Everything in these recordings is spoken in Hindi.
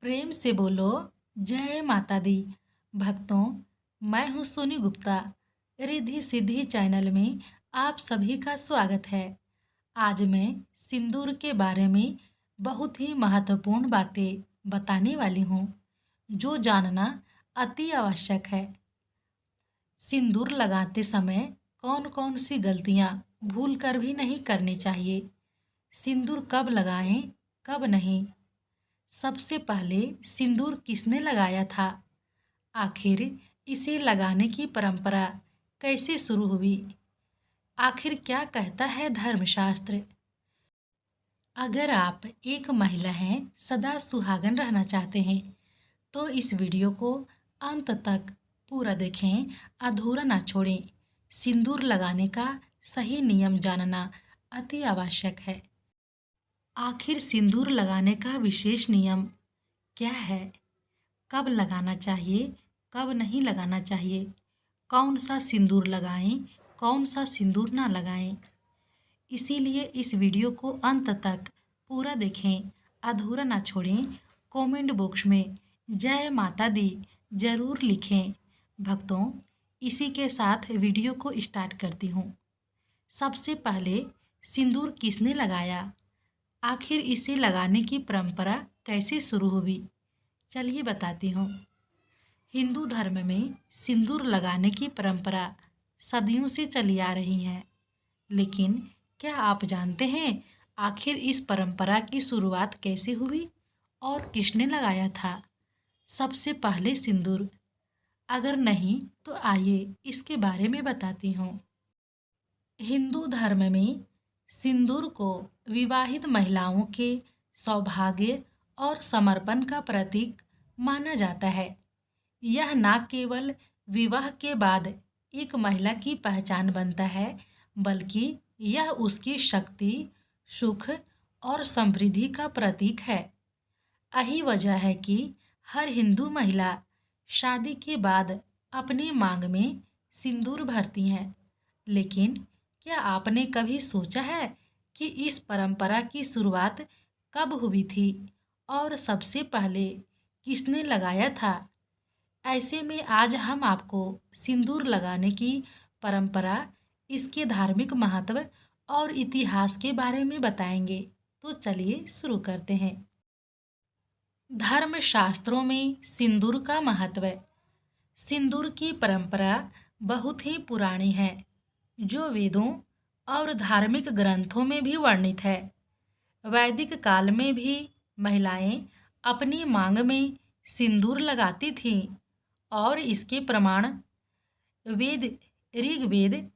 प्रेम से बोलो जय माता दी। भक्तों, मैं हूँ सोनी गुप्ता। रिद्धि सिद्धि चैनल में आप सभी का स्वागत है। आज मैं सिंदूर के बारे में बहुत ही महत्वपूर्ण बातें बताने वाली हूँ जो जानना अति आवश्यक है। सिंदूर लगाते समय कौन कौन सी गलतियाँ भूल कर भी नहीं करनी चाहिए। सिंदूर कब लगाएं, कब नहीं। सबसे पहले सिंदूर किसने लगाया था? आखिर इसे लगाने की परंपरा कैसे शुरू हुई? आखिर क्या कहता है धर्मशास्त्र? अगर आप एक महिला हैं, सदा सुहागन रहना चाहते हैं, तो इस वीडियो को अंत तक पूरा देखें, अधूरा ना छोड़ें। सिंदूर लगाने का सही नियम जानना अति आवश्यक है। आखिर सिंदूर लगाने का विशेष नियम क्या है? कब लगाना चाहिए, कब नहीं लगाना चाहिए, कौन सा सिंदूर लगाएं, कौन सा सिंदूर ना लगाएं। इसीलिए इस वीडियो को अंत तक पूरा देखें, अधूरा ना छोड़ें। कमेंट बॉक्स में जय माता दी जरूर लिखें। भक्तों, इसी के साथ वीडियो को स्टार्ट करती हूँ। सबसे पहले सिंदूर किसने लगाया? आखिर इसे लगाने की परंपरा कैसे शुरू हुई? चलिए बताती हूँ। हिंदू धर्म में सिंदूर लगाने की परंपरा सदियों से चली आ रही है। लेकिन क्या आप जानते हैं आखिर इस परंपरा की शुरुआत कैसे हुई और किसने लगाया था सबसे पहले सिंदूर? अगर नहीं तो आइए इसके बारे में बताती हूँ। हिंदू धर्म में सिंदूर को विवाहित महिलाओं के सौभाग्य और समर्पण का प्रतीक माना जाता है। यह न केवल विवाह के बाद एक महिला की पहचान बनता है, बल्कि यह उसकी शक्ति, सुख और समृद्धि का प्रतीक है। यही वजह है कि हर हिंदू महिला शादी के बाद अपनी मांग में सिंदूर भरती हैं। लेकिन क्या आपने कभी सोचा है कि इस परंपरा की शुरुआत कब हुई थी और सबसे पहले किसने लगाया था? ऐसे में आज हम आपको सिंदूर लगाने की परंपरा, इसके धार्मिक महत्व और इतिहास के बारे में बताएंगे। तो चलिए शुरू करते हैं। धर्मशास्त्रों में सिंदूर का महत्व। सिंदूर की परंपरा बहुत ही पुरानी है, जो वेदों और धार्मिक ग्रंथों में भी वर्णित है। वैदिक काल में भी महिलाएं अपनी मांग में सिंदूर लगाती थीं और इसके प्रमाण वेद, ऋग्वेद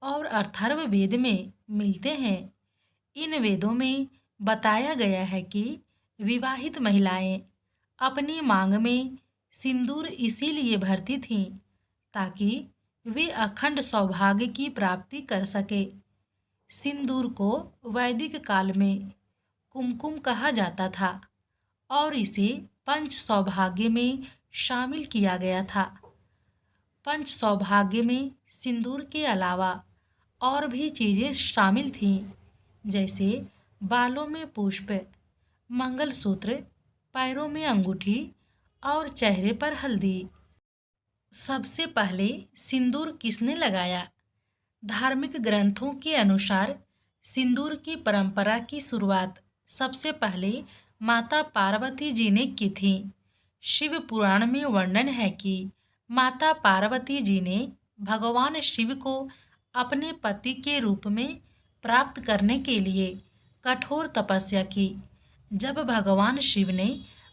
और अथर्ववेद में मिलते हैं। इन वेदों में बताया गया है कि विवाहित महिलाएं अपनी मांग में सिंदूर इसीलिए भरती थीं ताकि वे अखंड सौभाग्य की प्राप्ति कर सके। सिंदूर को वैदिक काल में कुमकुम कहा जाता था और इसे पंच सौभाग्य में शामिल किया गया था। पंच सौभाग्य में सिंदूर के अलावा और भी चीज़ें शामिल थीं, जैसे बालों में पुष्प, मंगलसूत्र, पैरों में अंगूठी और चेहरे पर हल्दी। सबसे पहले सिंदूर किसने लगाया? धार्मिक ग्रंथों के अनुसार सिंदूर की परंपरा की शुरुआत सबसे पहले माता पार्वती जी ने की थी। शिव पुराण में वर्णन है कि माता पार्वती जी ने भगवान शिव को अपने पति के रूप में प्राप्त करने के लिए कठोर तपस्या की। जब भगवान शिव ने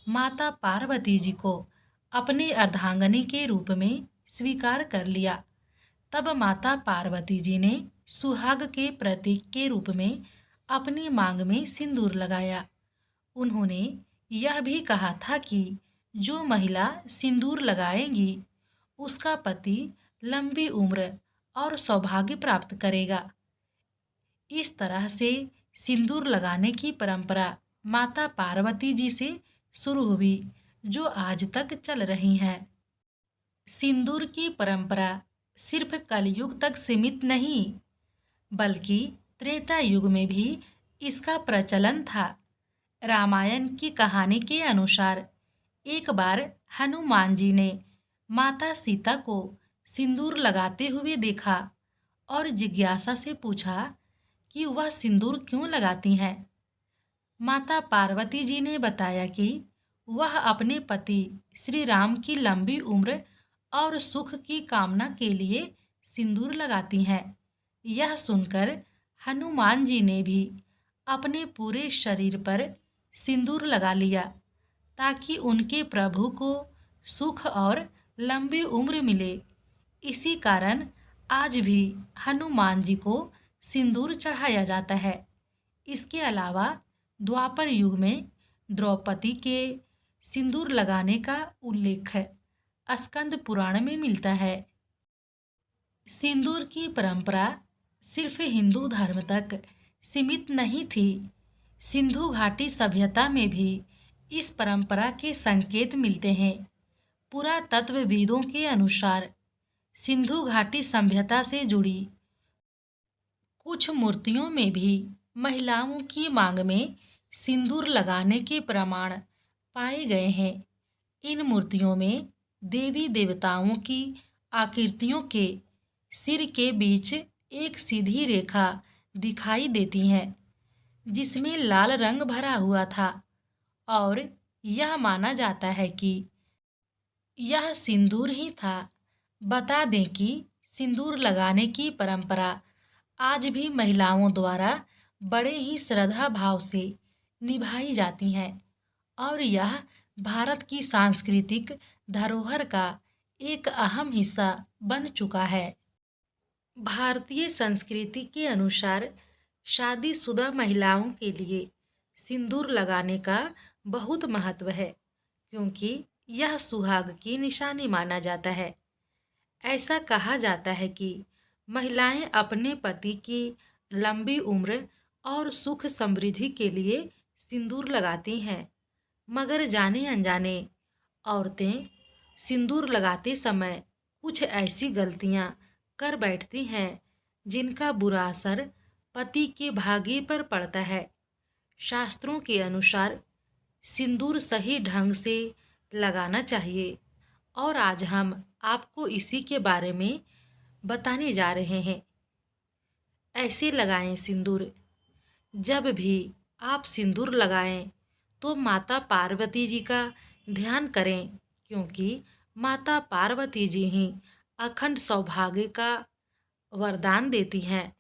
माता पार्वती जी को अपनी अर्धांगिनी के रूप में स्वीकार कर लिया, तब माता पार्वती जी ने सुहाग के प्रतीक के रूप में अपनी मांग में सिंदूर लगाया। उन्होंने यह भी कहा था कि जो महिला सिंदूर लगाएगी उसका पति लंबी उम्र और सौभाग्य प्राप्त करेगा। इस तरह से सिंदूर लगाने की परंपरा माता पार्वती जी से शुरू हुई, जो आज तक चल रही है। सिंदूर की परंपरा सिर्फ कलयुग तक सीमित नहीं, बल्कि त्रेता युग में भी इसका प्रचलन था। रामायण की कहानी के अनुसार एक बार हनुमान जी ने माता सीता को सिंदूर लगाते हुए देखा और जिज्ञासा से पूछा कि वह सिंदूर क्यों लगाती हैं। माता पार्वती जी ने बताया कि वह अपने पति श्री राम की लंबी उम्र और सुख की कामना के लिए सिंदूर लगाती हैं। यह सुनकर हनुमान जी ने भी अपने पूरे शरीर पर सिंदूर लगा लिया ताकि उनके प्रभु को सुख और लंबी उम्र मिले। इसी कारण आज भी हनुमान जी को सिंदूर चढ़ाया जाता है। इसके अलावा द्वापर युग में द्रौपदी के सिंदूर लगाने का उल्लेख स्कंद पुराण में मिलता है। सिंदूर की परंपरा सिर्फ हिंदू धर्म तक सीमित नहीं थी। सिंधु घाटी सभ्यता में भी इस परंपरा के संकेत मिलते हैं। पुरातत्वविदों के अनुसार सिंधु घाटी सभ्यता से जुड़ी कुछ मूर्तियों में भी महिलाओं की मांग में सिंदूर लगाने के प्रमाण पाए गए हैं। इन मूर्तियों में देवी देवताओं की आकृतियों के सिर के बीच एक सीधी रेखा दिखाई देती है जिसमें लाल रंग भरा हुआ था और यह माना जाता है कि यह सिंदूर ही था। बता दें कि सिंदूर लगाने की परंपरा आज भी महिलाओं द्वारा बड़े ही श्रद्धा भाव से निभाई जाती हैं और यह भारत की सांस्कृतिक धरोहर का एक अहम हिस्सा बन चुका है। भारतीय संस्कृति के अनुसार शादीशुदा महिलाओं के लिए सिंदूर लगाने का बहुत महत्व है क्योंकि यह सुहाग की निशानी माना जाता है। ऐसा कहा जाता है कि महिलाएं अपने पति की लंबी उम्र और सुख समृद्धि के लिए सिंदूर लगाती हैं, मगर जाने अनजाने औरतें सिंदूर लगाते समय कुछ ऐसी गलतियां कर बैठती हैं जिनका बुरा असर पति के भाग्य पर पड़ता है। शास्त्रों के अनुसार सिंदूर सही ढंग से लगाना चाहिए और आज हम आपको इसी के बारे में बताने जा रहे हैं। ऐसे लगाएं सिंदूर। जब भी आप सिंदूर लगाएं तो माता पार्वती जी का ध्यान करें क्योंकि माता पार्वती जी ही अखंड सौभाग्य का वरदान देती हैं।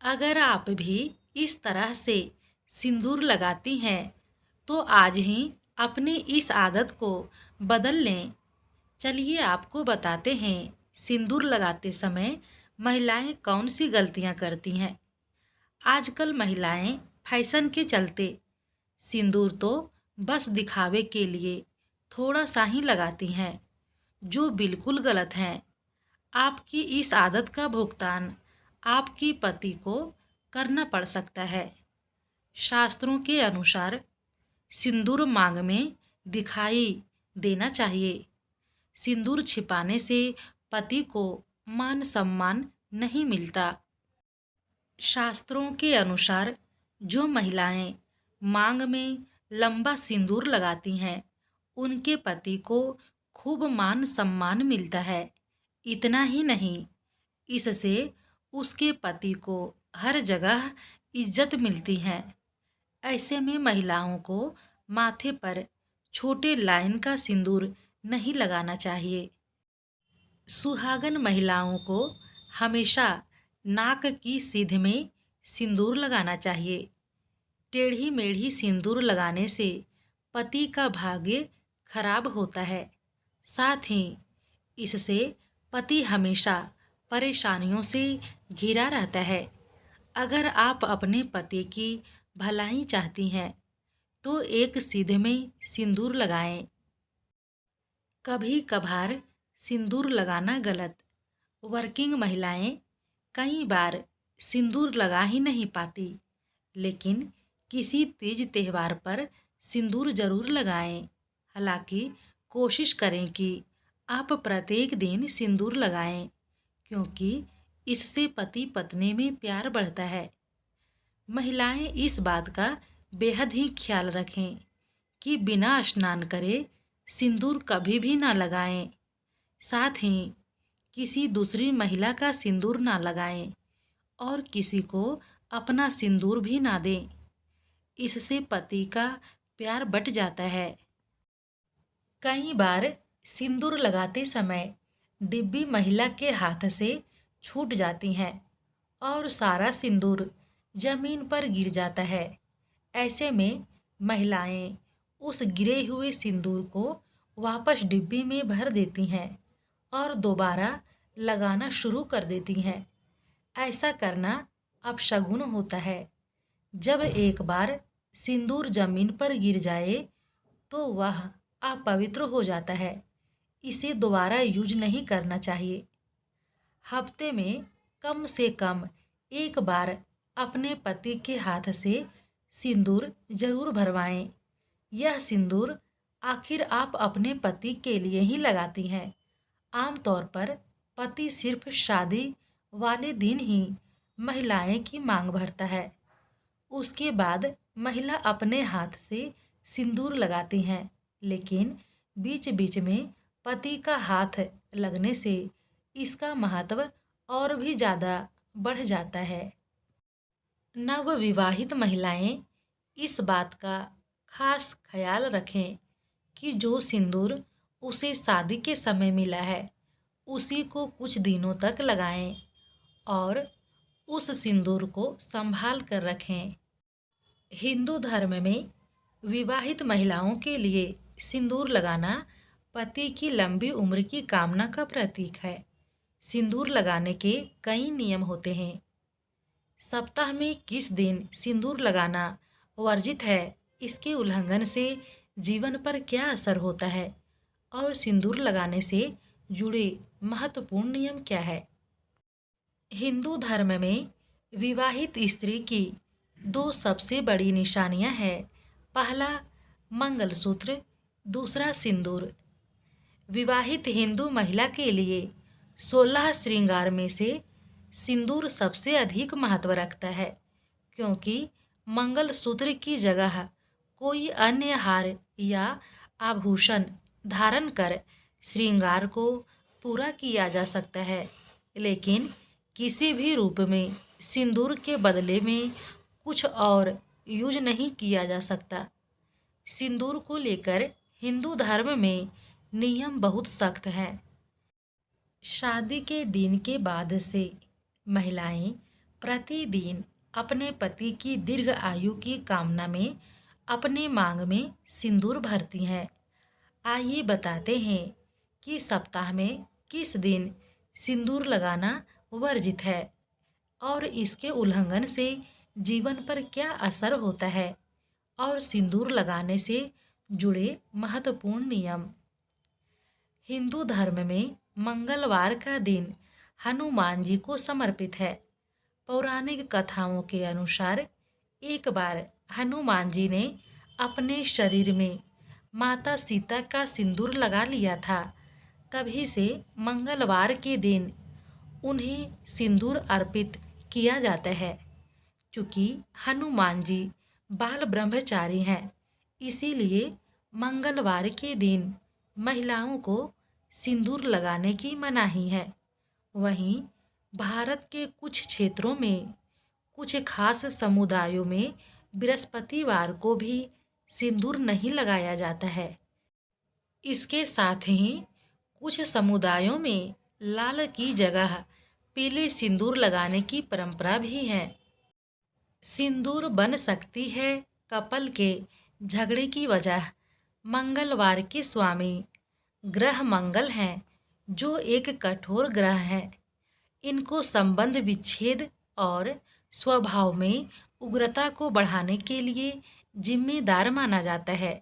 अगर आप भी इस तरह से सिंदूर लगाती हैं तो आज ही अपनी इस आदत को बदल लें। चलिए आपको बताते हैं सिंदूर लगाते समय महिलाएं कौन सी गलतियां करती हैं। आजकल महिलाएं फैशन के चलते सिंदूर तो बस दिखावे के लिए थोड़ा सा ही लगाती हैं, जो बिल्कुल गलत है। आपकी इस आदत का भुगतान आपके पति को करना पड़ सकता है। शास्त्रों के अनुसार सिंदूर मांग में दिखाई देना चाहिए। सिंदूर छिपाने से पति को मान सम्मान नहीं मिलता। शास्त्रों के अनुसार जो महिलाएं मांग में लंबा सिंदूर लगाती हैं उनके पति को खूब मान सम्मान मिलता है। इतना ही नहीं, इससे उसके पति को हर जगह इज्जत मिलती है। ऐसे में महिलाओं को माथे पर छोटे लाइन का सिंदूर नहीं लगाना चाहिए। सुहागन महिलाओं को हमेशा नाक की सीध में सिंदूर लगाना चाहिए। टेढ़ी मेढ़ी सिंदूर लगाने से पति का भाग्य खराब होता है। साथ ही इससे पति हमेशा परेशानियों से घिरा रहता है। अगर आप अपने पति की भलाई चाहती हैं तो एक सीधे में सिंदूर लगाएं। कभी कभार सिंदूर लगाना गलत। वर्किंग महिलाएं कई बार सिंदूर लगा ही नहीं पाती, लेकिन किसी तीज त्यौहार पर सिंदूर जरूर लगाएं। हालांकि कोशिश करें कि आप प्रत्येक दिन सिंदूर लगाएं क्योंकि इससे पति पत्नी में प्यार बढ़ता है। महिलाएं इस बात का बेहद ही ख्याल रखें कि बिना स्नान करे सिंदूर कभी भी ना लगाएं। साथ ही किसी दूसरी महिला का सिंदूर ना लगाएं और किसी को अपना सिंदूर भी ना दें। इससे पति का प्यार बँट जाता है। कई बार सिंदूर लगाते समय डिब्बी महिला के हाथ से छूट जाती हैं और सारा सिंदूर जमीन पर गिर जाता है। ऐसे में महिलाएं उस गिरे हुए सिंदूर को वापस डिब्बी में भर देती हैं और दोबारा लगाना शुरू कर देती हैं। ऐसा करना अपशगुन होता है। जब एक बार सिंदूर जमीन पर गिर जाए तो वह अपवित्र हो जाता है। इसे दोबारा यूज नहीं करना चाहिए। हफ्ते में कम से कम एक बार अपने पति के हाथ से सिंदूर जरूर भरवाएं। यह सिंदूर आखिर आप अपने पति के लिए ही लगाती हैं। आमतौर पर पति सिर्फ शादी वाले दिन ही महिलाएं की मांग भरता है। उसके बाद महिला अपने हाथ से सिंदूर लगाती हैं, लेकिन बीच बीच में पति का हाथ लगने से इसका महत्व और भी ज़्यादा बढ़ जाता है। नवविवाहित महिलाएं इस बात का खास ख्याल रखें कि जो सिंदूर उसे शादी के समय मिला है उसी को कुछ दिनों तक लगाएं और उस सिंदूर को संभाल कर रखें। हिंदू धर्म में विवाहित महिलाओं के लिए सिंदूर लगाना पति की लंबी उम्र की कामना का प्रतीक है। सिंदूर लगाने के कई नियम होते हैं। सप्ताह में किस दिन सिंदूर लगाना वर्जित है, इसके उल्लंघन से जीवन पर क्या असर होता है और सिंदूर लगाने से जुड़े महत्वपूर्ण नियम क्या है। हिंदू धर्म में विवाहित स्त्री की दो सबसे बड़ी निशानियां हैं। पहला मंगलसूत्र, दूसरा सिंदूर। विवाहित हिंदू महिला के लिए 16 श्रृंगार में से सिंदूर सबसे अधिक महत्व रखता है, क्योंकि मंगलसूत्र की जगह कोई अन्य हार या आभूषण धारण कर श्रृंगार को पूरा किया जा सकता है, लेकिन किसी भी रूप में सिंदूर के बदले में कुछ और यूज नहीं किया जा सकता। सिंदूर को लेकर हिंदू धर्म में नियम बहुत सख्त हैं। शादी के दिन के बाद से महिलाएं प्रतिदिन अपने पति की दीर्घ आयु की कामना में अपने मांग में सिंदूर भरती हैं। आइए बताते हैं कि सप्ताह में किस दिन सिंदूर लगाना वर्जित है और इसके उल्लंघन से जीवन पर क्या असर होता है और सिंदूर लगाने से जुड़े महत्वपूर्ण नियम। हिंदू धर्म में मंगलवार का दिन हनुमान जी को समर्पित है। पौराणिक कथाओं के अनुसार एक बार हनुमान जी ने अपने शरीर में माता सीता का सिंदूर लगा लिया था। तभी से मंगलवार के दिन उन्हें सिंदूर अर्पित किया जाता है। चूँकि हनुमान जी बाल ब्रह्मचारी हैं, इसीलिए मंगलवार के दिन महिलाओं को सिंदूर लगाने की मनाही है। वहीं भारत के कुछ क्षेत्रों में कुछ खास समुदायों में बृहस्पतिवार को भी सिंदूर नहीं लगाया जाता है। इसके साथ ही कुछ समुदायों में लाल की जगह पीले सिंदूर लगाने की परंपरा भी है। सिंदूर बन सकती है कपल के झगड़े की वजह। मंगलवार के स्वामी ग्रह मंगल हैं, जो एक कठोर ग्रह है। इनको संबंध विच्छेद और स्वभाव में उग्रता को बढ़ाने के लिए जिम्मेदार माना जाता है।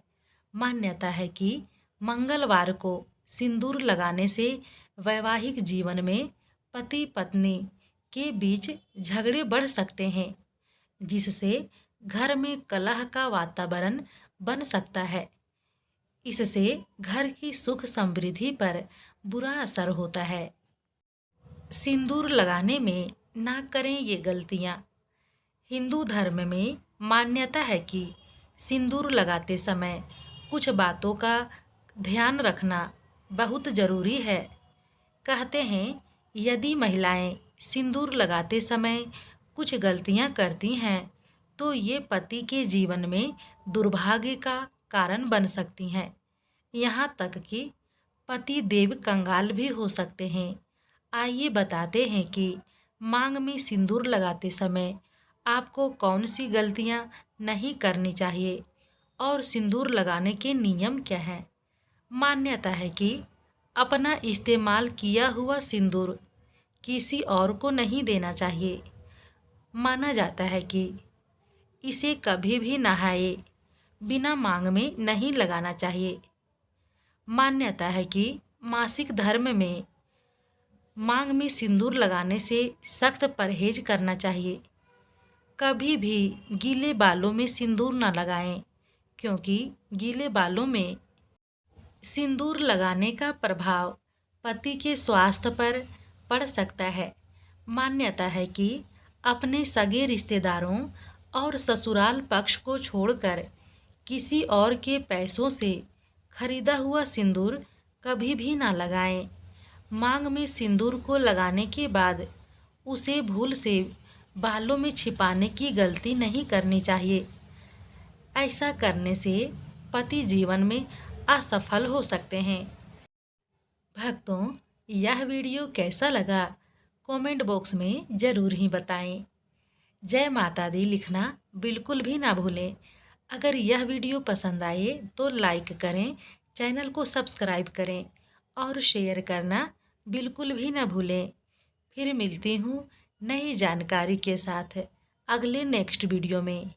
मान्यता है कि मंगलवार को सिंदूर लगाने से वैवाहिक जीवन में पति पत्नी के बीच झगड़े बढ़ सकते हैं, जिससे घर में कलह का वातावरण बन सकता है। इससे घर की सुख समृद्धि पर बुरा असर होता है। सिंदूर लगाने में ना करें ये गलतियाँ। हिंदू धर्म में मान्यता है कि सिंदूर लगाते समय कुछ बातों का ध्यान रखना बहुत ज़रूरी है। कहते हैं यदि महिलाएं सिंदूर लगाते समय कुछ गलतियां करती हैं तो ये पति के जीवन में दुर्भाग्य का कारण बन सकती हैं। यहाँ तक कि पति देव कंगाल भी हो सकते हैं। आइए बताते हैं कि मांग में सिंदूर लगाते समय आपको कौन सी गलतियां नहीं करनी चाहिए और सिंदूर लगाने के नियम क्या हैं। मान्यता है कि अपना इस्तेमाल किया हुआ सिंदूर किसी और को नहीं देना चाहिए। माना जाता है कि इसे कभी भी नहाए बिना मांग में नहीं लगाना चाहिए। मान्यता है कि मासिक धर्म में मांग में सिंदूर लगाने से सख्त परहेज करना चाहिए। कभी भी गीले बालों में सिंदूर न लगाएं, क्योंकि गीले बालों में सिंदूर लगाने का प्रभाव पति के स्वास्थ्य पर पड़ सकता है। मान्यता है कि अपने सगे रिश्तेदारों और ससुराल पक्ष को छोड़कर किसी और के पैसों से खरीदा हुआ सिंदूर कभी भी ना लगाएं। मांग में सिंदूर को लगाने के बाद उसे भूल से बालों में छिपाने की गलती नहीं करनी चाहिए। ऐसा करने से पति जीवन में असफल हो सकते हैं। भक्तों, यह वीडियो कैसा लगा कमेंट बॉक्स में ज़रूर ही बताएं। जय माता दी लिखना बिल्कुल भी ना भूलें। अगर यह वीडियो पसंद आए तो लाइक करें, चैनल को सब्सक्राइब करें और शेयर करना बिल्कुल भी ना भूलें। फिर मिलती हूँ नई जानकारी के साथ अगले नेक्स्ट वीडियो में।